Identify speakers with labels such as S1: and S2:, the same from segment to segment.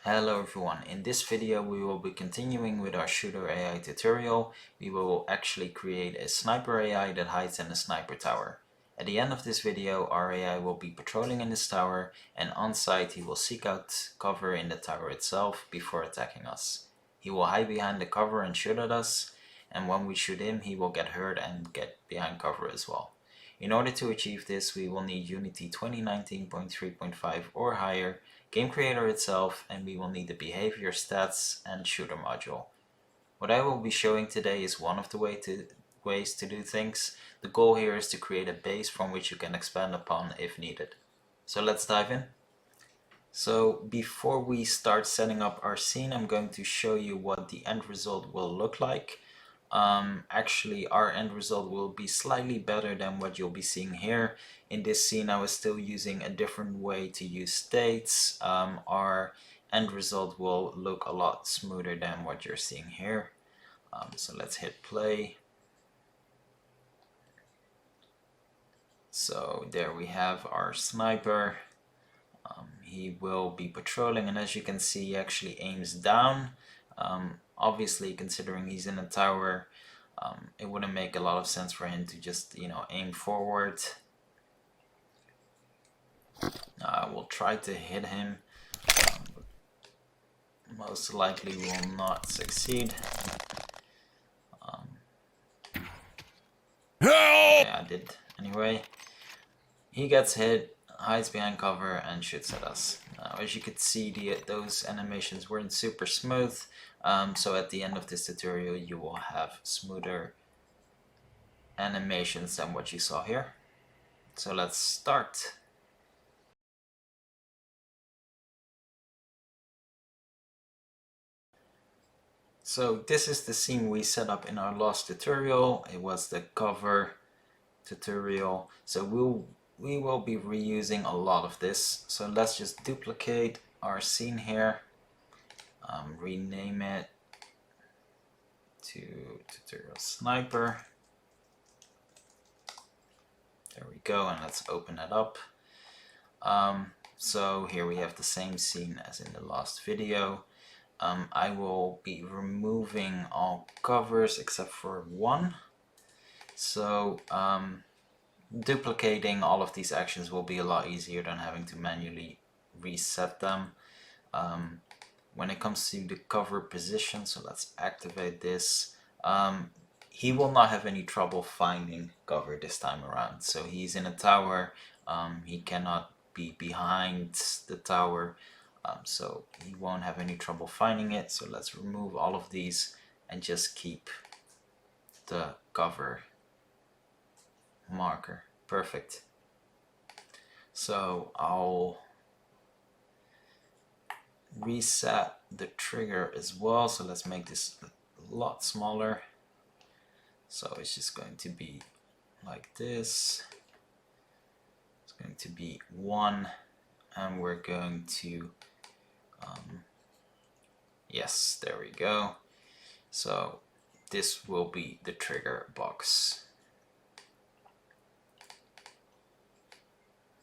S1: Hello everyone, in this video we will be continuing with our shooter AI tutorial. We will actually create a sniper AI that hides in a sniper tower. At the end of this video our AI will be patrolling in this tower, and on site he will seek out cover in the tower itself before attacking us. He will hide behind the cover and shoot at us, and when we shoot him he will get hurt and get behind cover as well. In order to achieve this we will need Unity 2019.3.5 or higher, game creator itself, and we will need the behavior, stats, and shooter module. What I will be showing today is one of the ways to do things. The goal here is to create a base from which you can expand upon if needed. So let's dive in. So before we start setting up our scene, I'm going to show you what the end result will look like. Actually, our end result will be slightly better than what you'll be seeing here. In this scene I was still using a different way to use states. Our end result will look a lot smoother than what you're seeing here. So let's hit play. So there we have our sniper. He will be patrolling, and as you can see he actually aims down. Obviously, considering he's in a tower, it wouldn't make a lot of sense for him to just, aim forward. We'll try to hit him. Most likely will not succeed. Yeah, I did. Anyway, he gets hit, hides behind cover, and shoots at us. Now, as you could see, those animations weren't super smooth, so at the end of this tutorial you will have smoother animations than what you saw here. So let's start. So this is the scene we set up in our last tutorial. It was the cover tutorial. So we will be reusing a lot of this. So let's just duplicate our scene here, rename it to tutorial sniper. There we go, and let's open it up. So here we have the same scene as in the last video. I will be removing all covers except for one. So duplicating all of these actions will be a lot easier than having to manually reset them. When it comes to the cover position, so let's activate this. He will not have any trouble finding cover this time around. So he's in a tower, he cannot be behind the tower, so he won't have any trouble finding it. So let's remove all of these and just keep the cover marker. Perfect. So I'll reset the trigger as well. So let's make this a lot smaller. So it's just going to be like this. It's going to be 1, and we're going to yes, there we go. So this will be the trigger box.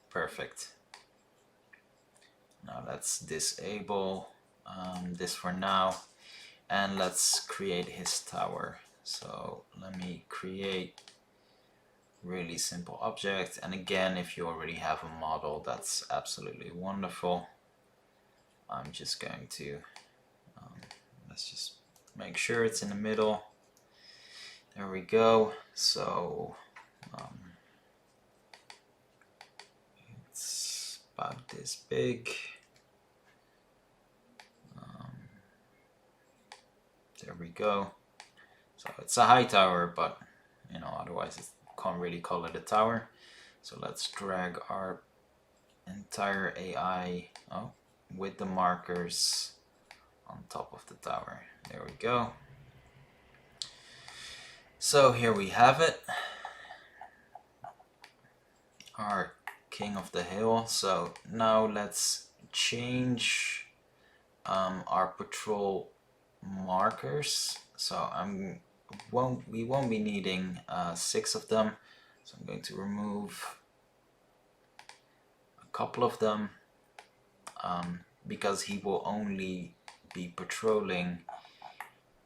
S1: Perfect. Now let's disable this for now, and let's create his tower. So let me create really simple object, and again, if you already have a model, that's absolutely wonderful. I'm just going to let's just make sure it's in the middle. There we go. So it's about this big. There we go. So it's a high tower, but otherwise you can't really call it a tower. So let's drag our entire AI with the markers on top of the tower. There we go. So here we have it, our king of the hill. So now let's change our patrol markers. So we won't be needing 6 of them, so I'm going to remove a couple of them. because he will only be patrolling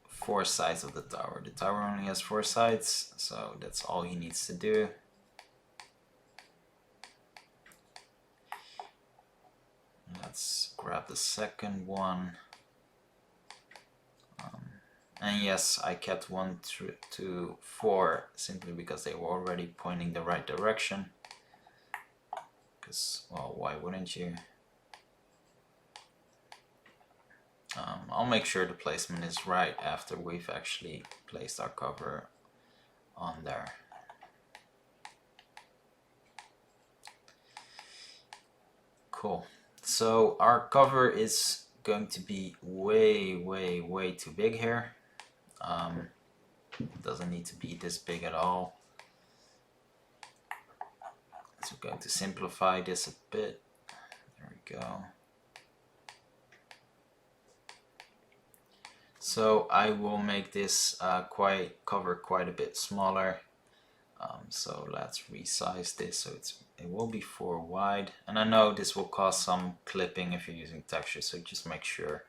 S1: 4 sides of the tower. The tower only has 4 sides, so that's all he needs to do. Let's grab the second one. And yes, I kept 1 to 4 simply because they were already pointing the right direction. Because, well, why wouldn't you? I'll make sure the placement is right after we've actually placed our cover on there. Cool. So our cover is going to be way too big here. It doesn't need to be this big at all. So we're going to simplify this a bit. There we go. So I will make this cover quite a bit smaller. So let's resize this so it will be 4 wide. And I know this will cause some clipping if you're using texture, so just make sure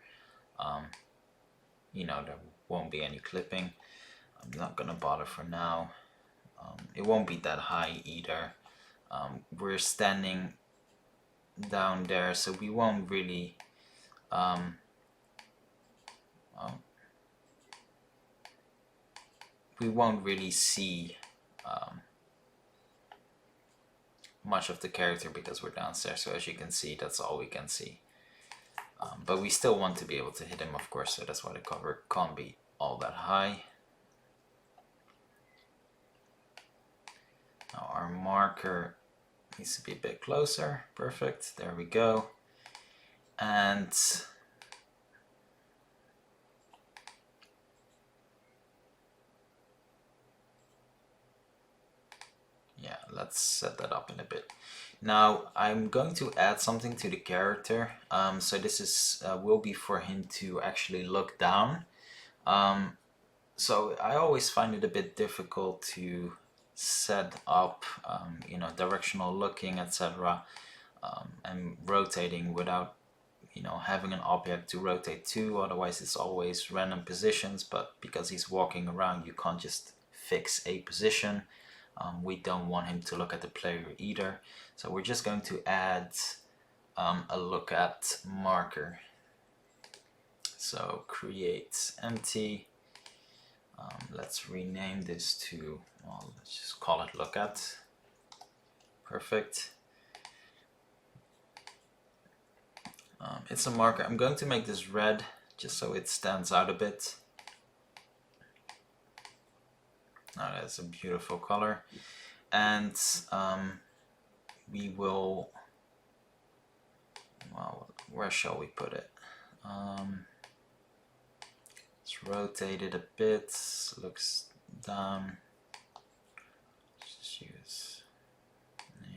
S1: you know there won't be any clipping. I'm not gonna bother for now. It won't be that high either. We're standing down there, so we won't really see much of the character because we're downstairs. So as you can see, that's all we can see. But we still want to be able to hit him, of course, so that's why the cover can't be all that high. Now our marker needs to be a bit closer. Perfect, there we go. And yeah, let's set that up in a bit. Now I'm going to add something to the character. So this is will be for him to actually look down. So I always find it a bit difficult to set up, you know, directional looking, etc., and rotating without, you know, having an object to rotate to. Otherwise, it's always random positions. But because he's walking around, you can't just fix a position. We don't want him to look at the player either. So we're just going to add a look at marker. So create empty. Let's rename this to, well, let's just call it look at. Perfect. It's a marker. I'm going to make this red just so it stands out a bit. Now that's a beautiful color. And we will, well, where shall we put it? Let's rotate it a bit. Looks down. Just use,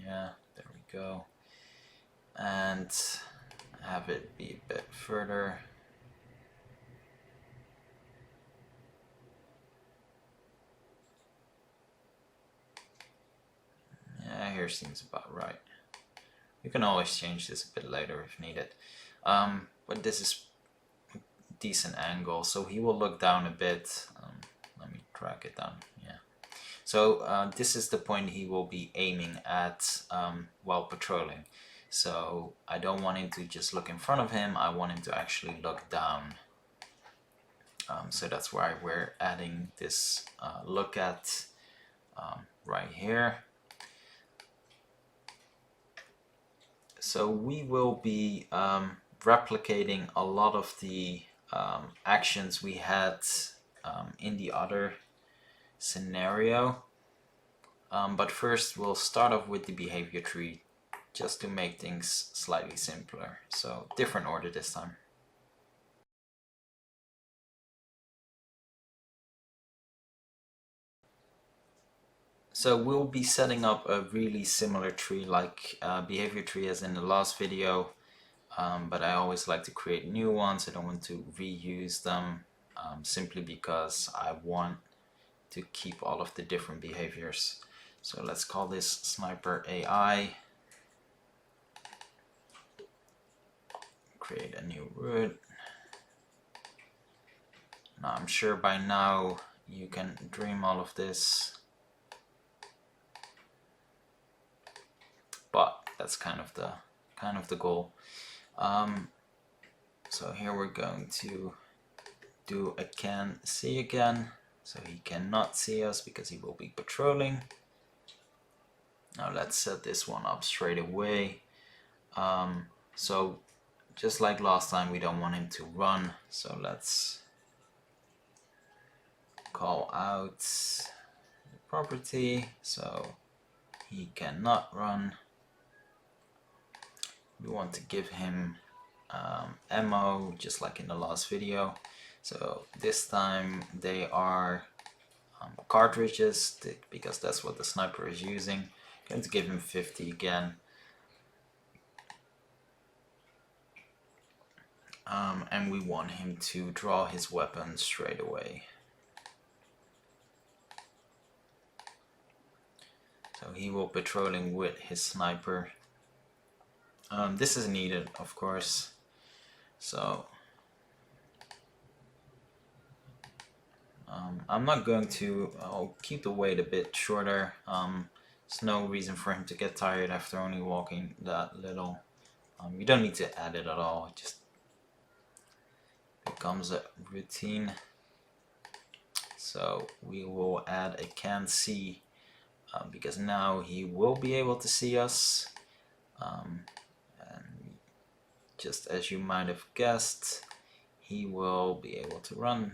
S1: yeah, there we go. And have it be a bit further. Yeah, here seems about right. You can always change this a bit later if needed. But this is a decent angle, so he will look down a bit. Let me drag it down, yeah. So this is the point he will be aiming at while patrolling. So I don't want him to just look in front of him, I want him to actually look down. So that's why we're adding this look at right here. So we will be replicating a lot of the actions we had in the other scenario. But first we'll start off with the behavior tree just to make things slightly simpler. So different order this time. So we'll be setting up a really similar tree like behavior tree as in the last video, but I always like to create new ones. I don't want to reuse them simply because I want to keep all of the different behaviors. So let's call this Sniper AI. create a new root. Now I'm sure by now you can dream all of this, but that's kind of the goal. So here we're going to do a can see again, so he cannot see us because he will be patrolling. Now let's set this one up straight away. So just like last time, we don't want him to run, so let's call out the property so he cannot run. We want to give him ammo, just like in the last video. So this time they are cartridges, because that's what the sniper is using. I'm going to give him 50 again. And we want him to draw his weapon straight away. So he will be patrolling with his sniper. This is needed, of course. So I'm not going to, I'll keep the weight a bit shorter. There's no reason for him to get tired after only walking that little. You don't need to add it at all, it just becomes a routine. So we will add a can see, because now he will be able to see us. And just as you might have guessed, he will be able to run.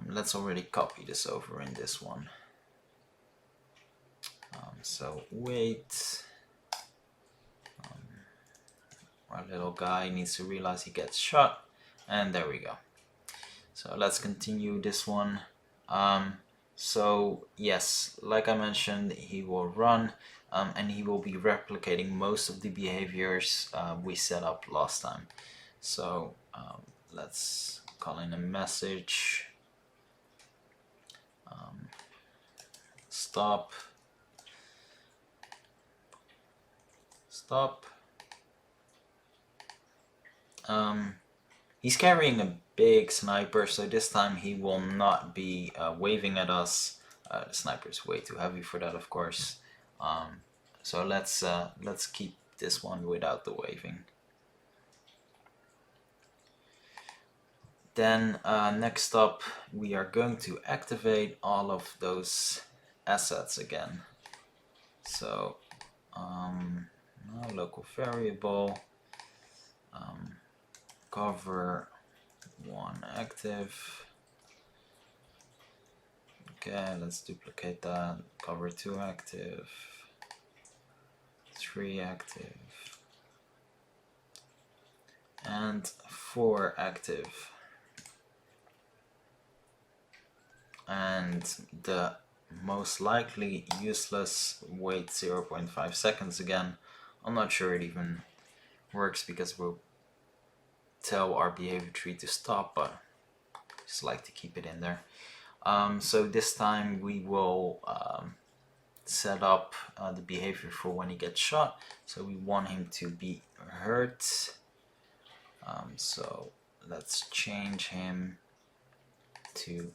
S1: Let's already copy this over in this one. So wait. Our little guy needs to realize he gets shot, and there we go. So let's continue this one. So yes, like I mentioned, he will run, and he will be replicating most of the behaviors we set up last time. So let's call in a message. Stop. He's carrying a big sniper, so this time he will not be waving at us. The sniper is way too heavy for that, of course. So let's keep this one without the waving. Then next up, we are going to activate all of those assets again. So local variable, cover 1 active. Okay, let's duplicate that. Cover 2 active, 3 active, and 4 active. And the most likely useless wait 0.5 seconds again. I'm not sure it even works because we'll tell our behavior tree to stop, but I just like to keep it in there. So this time we will set up the behavior for when he gets shot. So we want him to be hurt. So let's change him to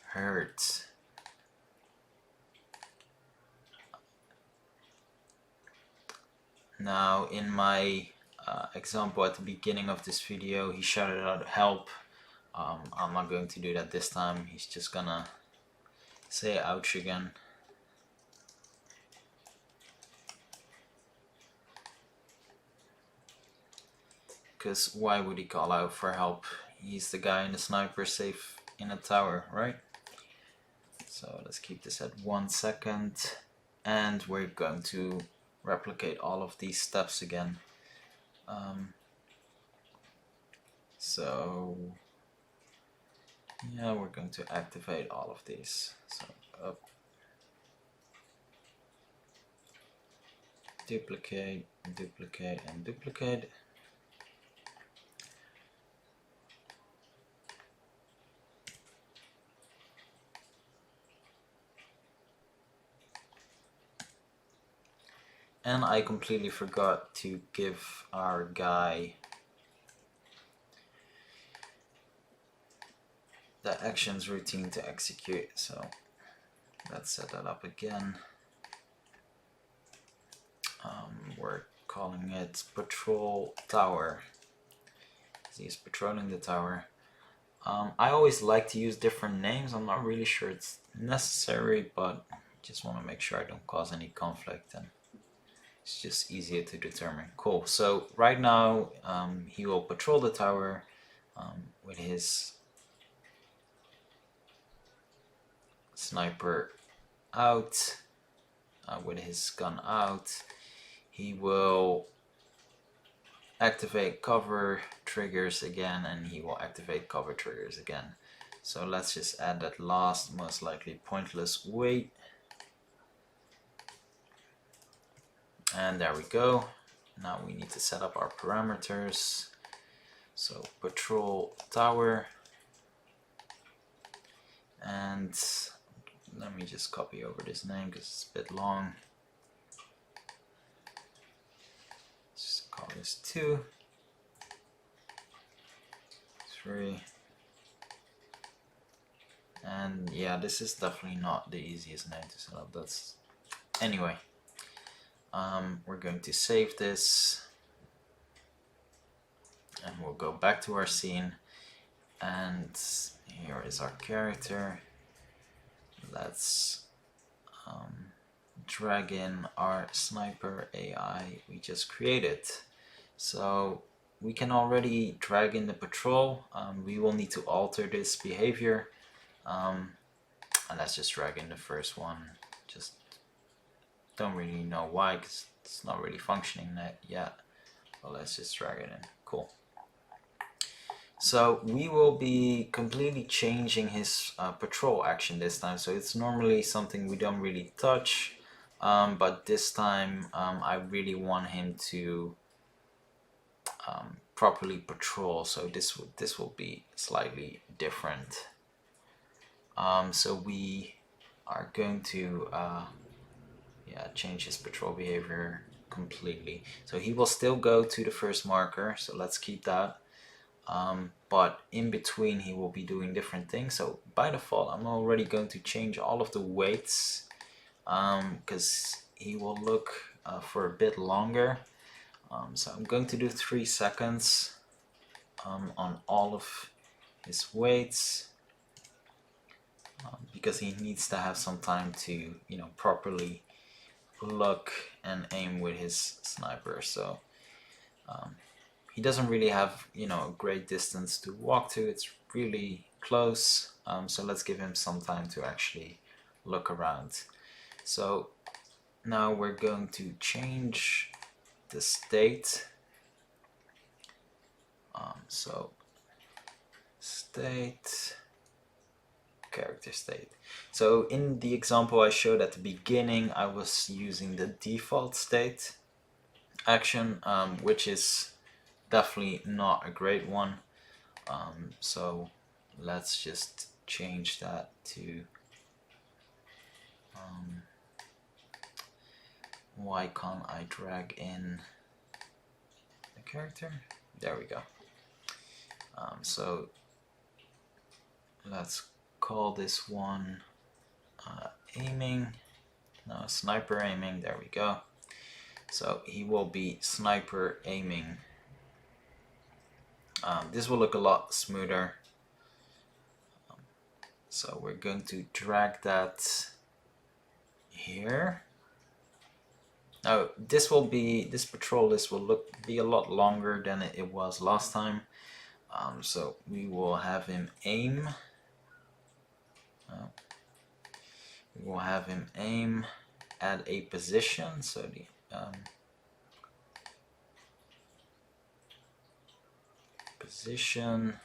S1: hurt. Now in my example at the beginning of this video, he shouted out help. I'm not going to do that this time. He's just gonna say ouch again. Because why would he call out for help? He's the guy in the sniper safe in a tower, right? So let's keep this at 1 second, and we're going to replicate all of these steps again. So yeah, we're going to activate all of these. So up, duplicate, duplicate, and duplicate. And I completely forgot to give our guy the actions routine to execute, so let's set that up again. We're calling it patrol tower. He's patrolling the tower. I always like to use different names. I'm not really sure it's necessary, but just want to make sure I don't cause any conflict, and it's just easier to determine. Cool. So right now he will patrol the tower with his sniper out, with his gun out. He will activate cover triggers again, and he will activate cover triggers again. So let's just add that last, most likely pointless wait. And there we go. Now we need to set up our parameters. So patrol tower, and let me just copy over this name because it's a bit long. Just call this 2, 3, and yeah, this is definitely not the easiest name to set up. That's anyway. We're going to save this, and we'll go back to our scene, and here is our character. Let's drag in our sniper AI we just created. So we can already drag in the patrol. We will need to alter this behavior, and let's just drag in the first one. Just don't really know why, because it's not really functioning yet. But let's just drag it in. Cool. So we will be completely changing his patrol action this time. So it's normally something we don't really touch, but this time I really want him to properly patrol. So this will be slightly different. So we are going to change his patrol behavior completely. So he will still go to the first marker. So let's keep that. But in between he will be doing different things. So by default I'm already going to change all of the weights, because he will look for a bit longer. So I'm going to do 3 seconds on all of his weights, because he needs to have some time to properly look and aim with his sniper. So he doesn't really have a great distance to walk to. It's really close. So let's give him some time to actually look around. So now we're going to change the state. So state, character state. So in the example I showed at the beginning, I was using the default state action, which is definitely not a great one. So let's just change that to why can't I drag in the character? There we go. So let's call this one aiming. No, sniper aiming. There we go. So he will be sniper aiming. This will look a lot smoother. So we're going to drag that here. Now this patrol list will be a lot longer than it was last time. So we will have him aim. We will have him aim at a position. So the position,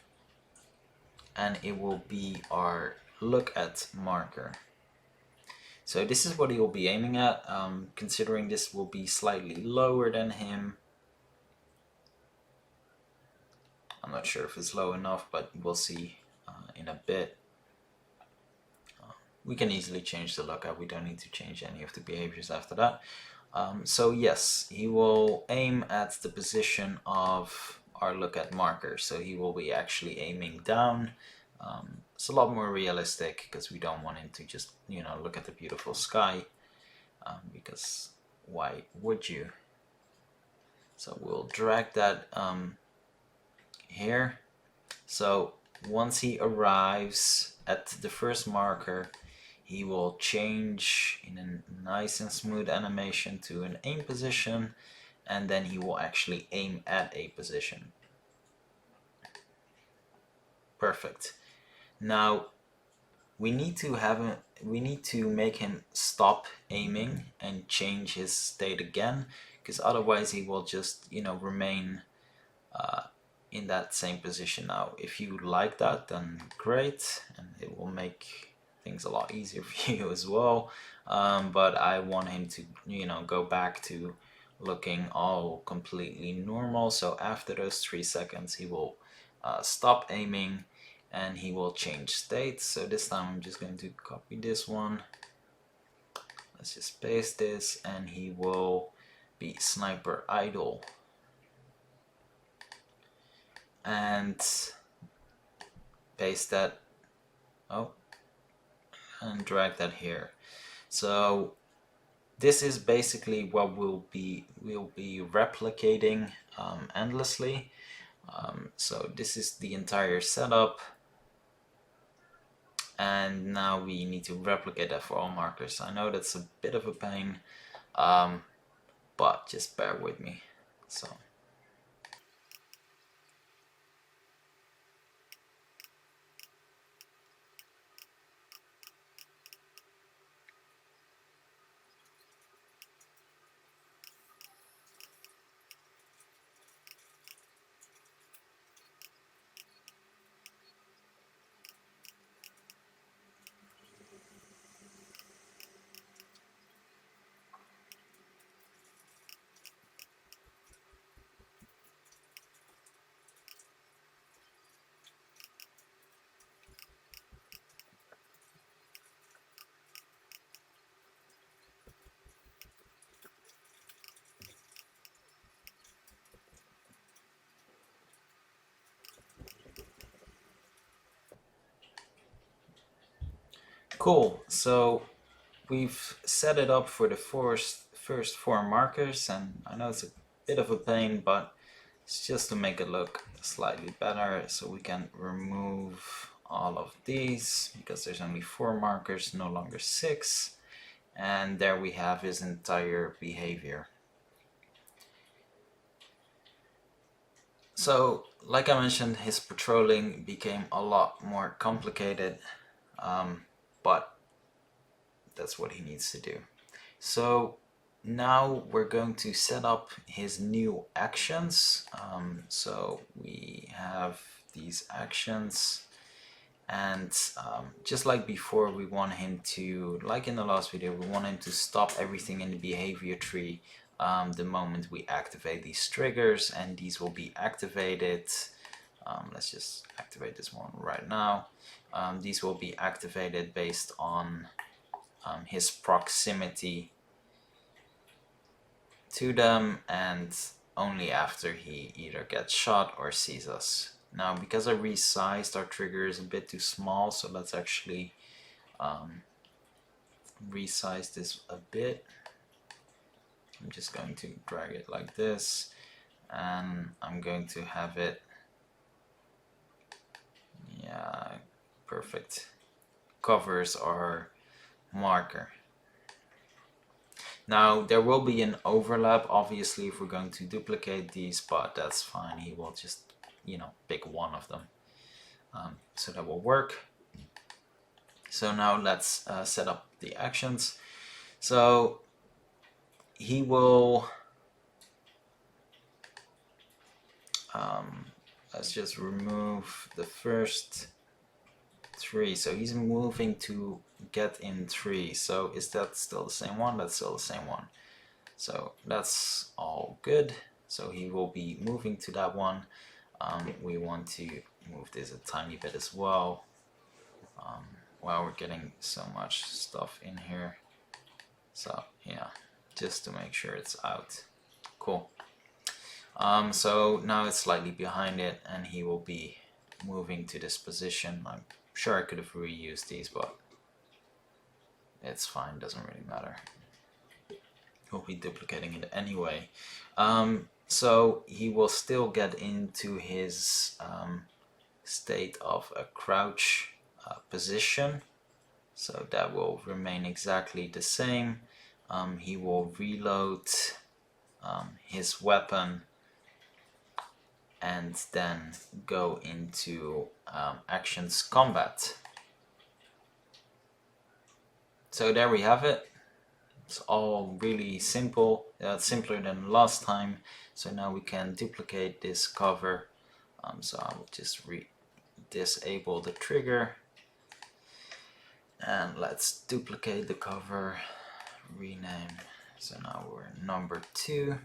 S1: and it will be our look at marker. So this is what he will be aiming at, considering this will be slightly lower than him. I'm not sure if it's low enough, but we'll see in a bit. We can easily change the lookup. We don't need to change any of the behaviors after that. So yes, he will aim at the position of our look at marker. So he will be actually aiming down. It's a lot more realistic because we don't want him to just, look at the beautiful sky, because why would you? So we'll drag that here. So once he arrives at the first marker, he will change in a nice and smooth animation to an aim position, and then he will actually aim at a position. Perfect. Now we need to make him stop aiming and change his state again, because otherwise he will just remain in that same position. Now if you like that, then great, and it will make things a lot easier for you as well, but I want him to go back to looking all completely normal. So after those 3 seconds he will stop aiming and he will change states. So this time I'm just going to copy this one, let's just paste this, and he will be sniper idle, and paste that, and drag that here. So this is basically what we'll be replicating endlessly. So this is the entire setup, and now we need to replicate that for all markers. I know that's a bit of a pain, but just bear with me. So cool. So we've set it up for the first 4 markers, and I know it's a bit of a pain, but it's just to make it look slightly better. So we can remove all of these because there's only 4 markers, no longer 6. And there we have his entire behavior. So, like I mentioned, his patrolling became a lot more complicated, but that's what he needs to do. So now we're going to set up his new actions. So we have these actions, and just like before, we want him to, like in the last video, we want him to stop everything in the behavior tree the moment we activate these triggers, and these will be activated. Let's just activate this one right now. These will be activated based on his proximity to them, and only after he either gets shot or sees us. Now, because I resized, our trigger is a bit too small, so let's actually resize this a bit. I'm just going to drag it like this, and I'm going to have it, yeah, perfect, covers our marker. Now there will be an overlap obviously if we're going to duplicate these, but that's fine. He will just pick one of them, so that will work. So now let's set up the actions. So he will let's just remove the first 3. So he's moving to get in 3. So is that still the same one? That's still the same one. So that's all good. So he will be moving to that one. We want to move this a tiny bit as well. While we're getting so much stuff in here. So yeah, just to make sure it's out. Cool. So now it's slightly behind it and he will be moving to this position. I'm sure I could have reused these, but it's fine, doesn't really matter. We'll be duplicating it anyway. So he will still get into his state of a crouch position. So that will remain exactly the same. He will reload his weapon and then go into actions combat. So there we have it. It's all really simple, simpler than last time. So now we can duplicate this cover. So I will just disable the trigger. And let's duplicate the cover, rename. So now we're number 2.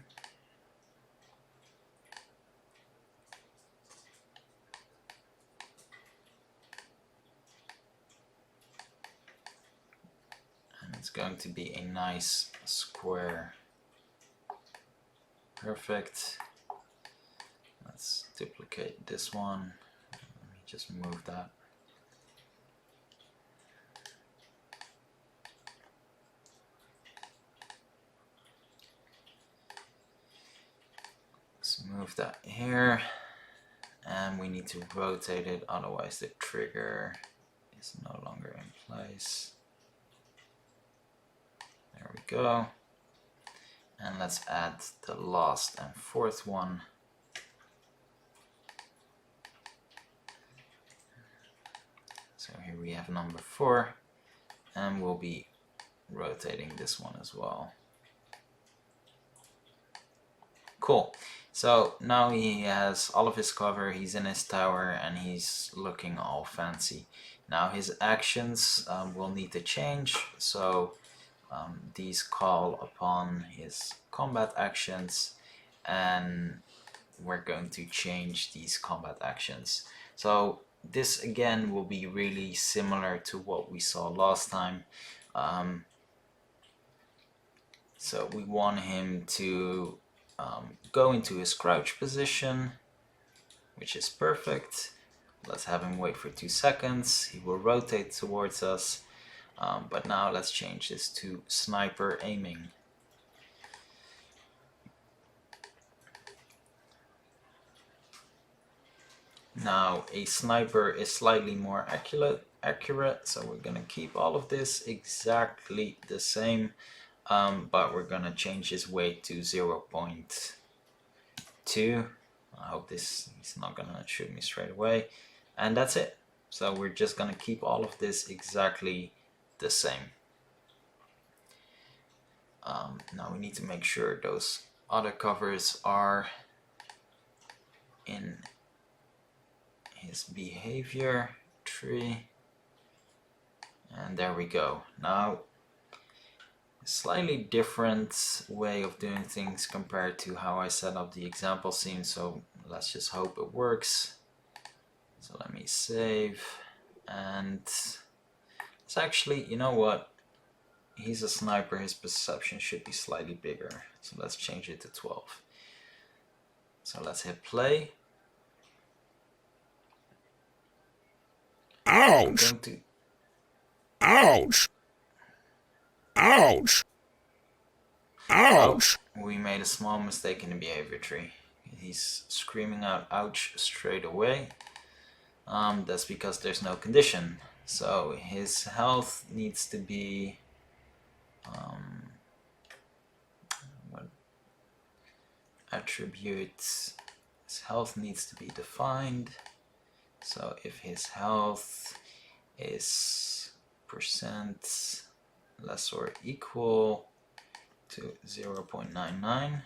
S1: And it's going to be a nice square. Perfect. Let's duplicate this one. Let me just move that. Let's move that here. And we need to rotate it, otherwise the trigger is no longer in place. There we go. And let's add the last and 4th one. So here we have number 4, and we'll be rotating this one as well. Cool. So now he has all of his cover, he's in his tower, and he's looking all fancy. Now his actions will need to change. So these call upon his combat actions, and we're going to change these combat actions. So this again will be really similar to what we saw last time. So we want him to go into his crouch position, which is perfect. Let's have him wait for 2 seconds. He will rotate towards us. But now let's change this to sniper aiming. Now a sniper is slightly more accurate, so we're gonna keep all of this exactly the same, but we're gonna change his weight to 0.2. I hope he's not gonna shoot me straight away, and that's it. So we're just gonna keep all of this exactly the same. Now we need to make sure those other covers are in his behavior tree, and there we go. Now a slightly different way of doing things compared to how I set up the example scene, so let's just hope it works. So let me save, and it's actually, you know what, he's a sniper, his perception should be slightly bigger, so let's change it to 12. So let's hit play.
S2: Ouch! Ouch! Ouch! Ouch!
S1: Oh, we made a small mistake in the behavior tree. He's screaming out ouch straight away. That's because there's no condition. So his health needs to be what attribute? His health needs to be defined. So if his health is percent less or equal to 0.99,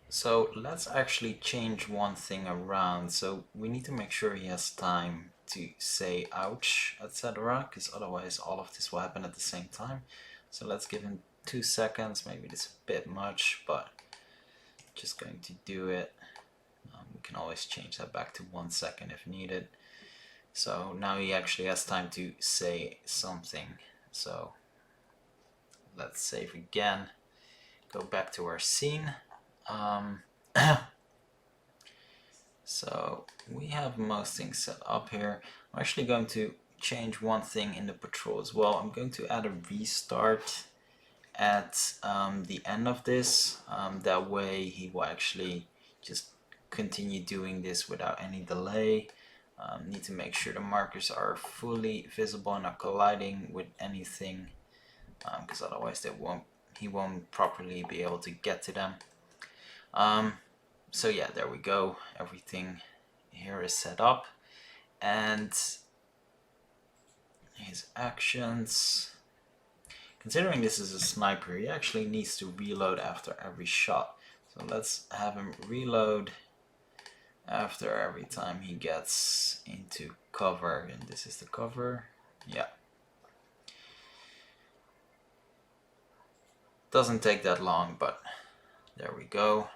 S1: so let's actually change one thing around. So we need to make sure he has time to say ouch, etc., because otherwise all of this will happen at the same time. So let's give him 2 seconds. Maybe it's a bit much, but just going to do it. We can always change that back to 1 second if needed. So now he actually has time to say something. So let's save again. Go back to our scene. So we have most things set up here. I'm actually going to change one thing in the patrol as well. I'm going to add a restart at the end of this. That way he will actually just continue doing this without any delay. Need to make sure the markers are fully visible and not colliding with anything, because otherwise he won't properly be able to get to them. So yeah, there we go. Everything here is set up, and his actions. Considering this is a sniper, he actually needs to reload after every shot. So let's have him reload after every time he gets into cover. And this is the cover. Yeah. Doesn't take that long, but there we go.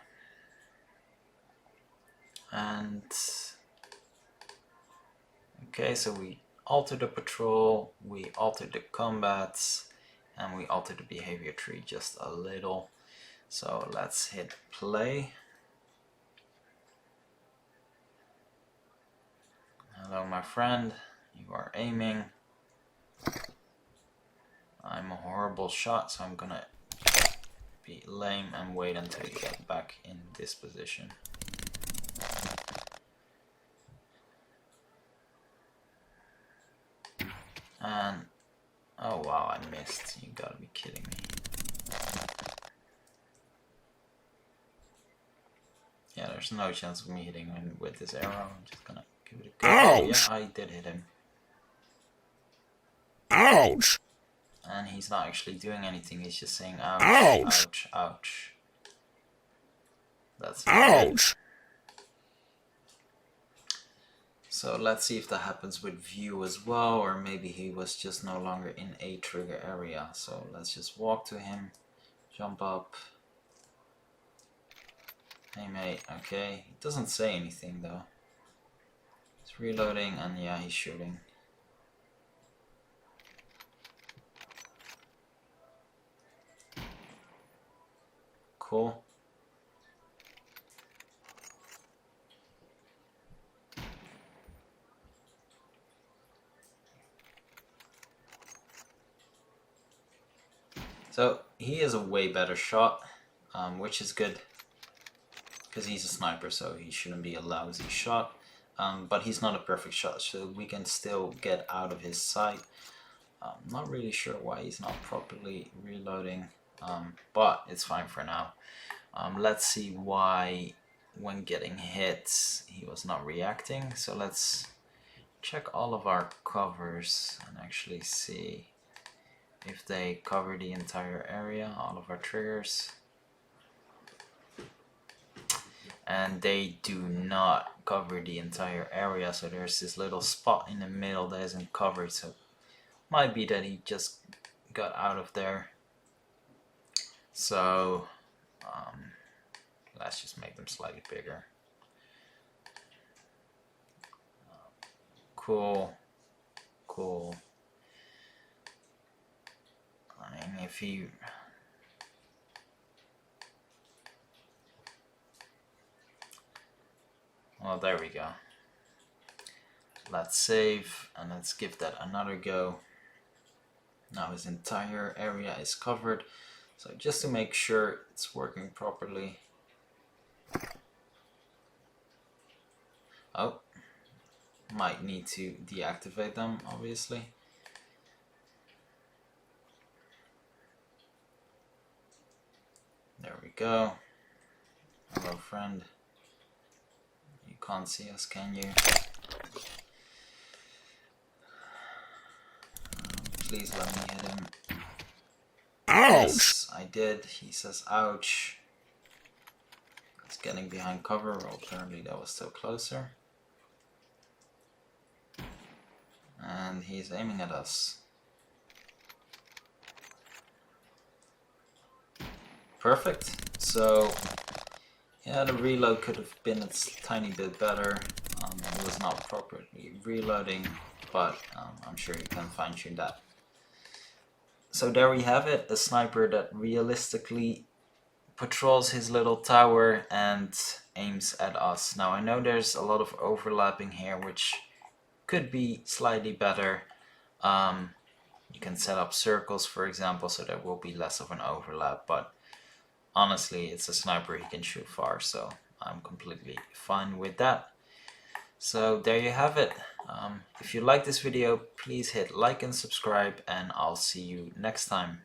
S1: And okay, so we alter the patrol, we alter the combats, and we alter the behavior tree just a little. So let's hit play. Hello, my friend. You are aiming. I'm a horrible shot, so I'm gonna be lame and wait until you get back in this position. And oh wow, I missed. You gotta be kidding me. Yeah, there's no chance of me hitting him with this arrow. I'm just gonna give it a go.
S2: Ouch!
S1: Yeah, I did hit him.
S2: Ouch!
S1: And he's not actually doing anything, he's just saying ouch,
S2: Ouch!
S1: ouch, ouch. That's not good.
S2: Ouch!
S1: So let's see if that happens with view as well, or maybe he was just no longer in a trigger area. So let's just walk to him, jump up. Hey mate, okay. He doesn't say anything though. He's reloading and yeah, he's shooting. Cool. So he is a way better shot, which is good, because he's a sniper, so he shouldn't be a lousy shot. But he's not a perfect shot, so we can still get out of his sight. Not really sure why he's not properly reloading, but it's fine for now. Let's see why when getting hit he was not reacting. So let's check all of our covers and actually see if they cover the entire area, all of our triggers. And they do not cover the entire area, so there's this little spot in the middle that isn't covered, so it might be that he just got out of there. So let's just make them slightly bigger. Cool. I mean, if he... Well, there we go. Let's save and let's give that another go. Now his entire area is covered. So just to make sure it's working properly. Oh, might need to deactivate them, obviously. There we go. Hello, friend. You can't see us, can you? Please let me hit him.
S2: Ouch!
S1: Yes, I did. He says ouch. He's getting behind cover. Well, apparently that was still closer. And he's aiming at us. Perfect. So yeah, the reload could have been a tiny bit better. It was not properly reloading, but I'm sure you can fine tune that. So there we have it, a sniper that realistically patrols his little tower and aims at us. Now I know there's a lot of overlapping here, which could be slightly better. You can set up circles, for example, so there will be less of an overlap, but honestly, it's a sniper, he can shoot far, so I'm completely fine with that. So there you have it. If you like this video, please hit like and subscribe, and I'll see you next time.